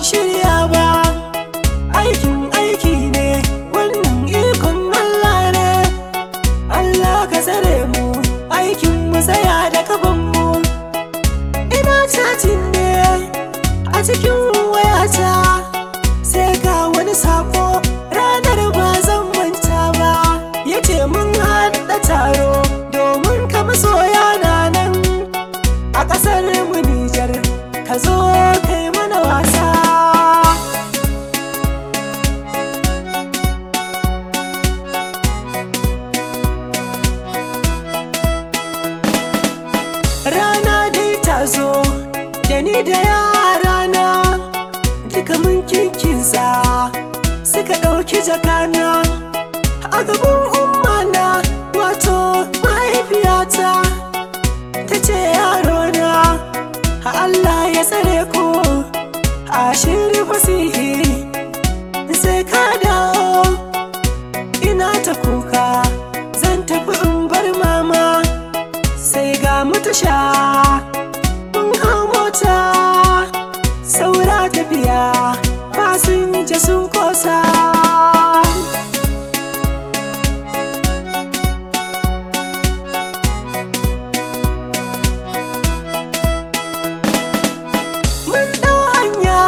shirya ba. Aiki ne wannan ikon Allah ne. Allah ka tsare mu, aikin mu tsaya da kafan mu. Ina chatting ne a cikin wayata, sai ga wani sako ranar ba zan manta ba. Yace mun haɗa taro domin ka masoya na nan a ƙasar mu Nijar, ka zo kai mana wasa. Rana dai ta zo da ni da yarana, duka mun kinkinsa suka ɗauki jakana a gaban ummana, wato mahaifiyata. Ta ce yarona, Allah ya tsare ku, a shiri fasihi sai ka dawo. Ina ta kuka zan tafi in bar mama, sai ga mutasha mun hau mota, saura tafiya fasinja sun kosa. Mun ɗau hanya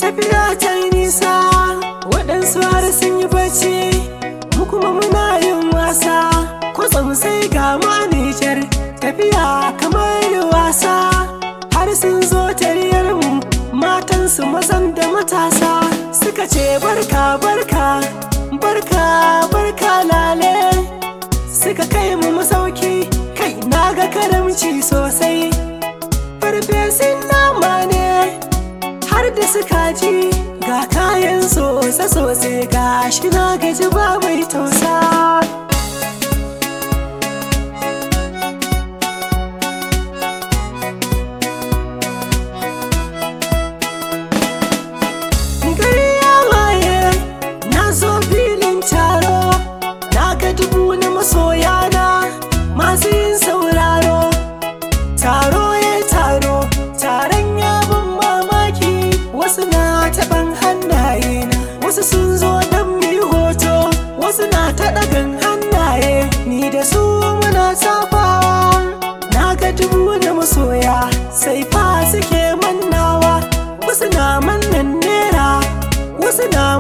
tafiya ta yi nisa, waɗansu har sun yi bacci, mu kuma muna yin wasa. Kwatsam sai ga mu a Nijar, tafiya kamar wasa. Har sun zo tariyar mu, matansu mazan da matasa, suka ce barka barka barka barka lale. Suka kai mu masauki, kai na ga karamci sosai. Farfesun nama ne har da suka ji, ga kayan sosai ga shi na gaji ba mai tausa. Masoyana masu yin sauraro, taro ya taro, taron ya ban mamaki. Wasu na taɓan hannayena, wasu sun zo don mi hoto, wasu na ta ɗagan hannaye, ni da su muna tafawa. Na ga dubu da masoya sai fa suke mannawa, wasu na mannan nera, wasu na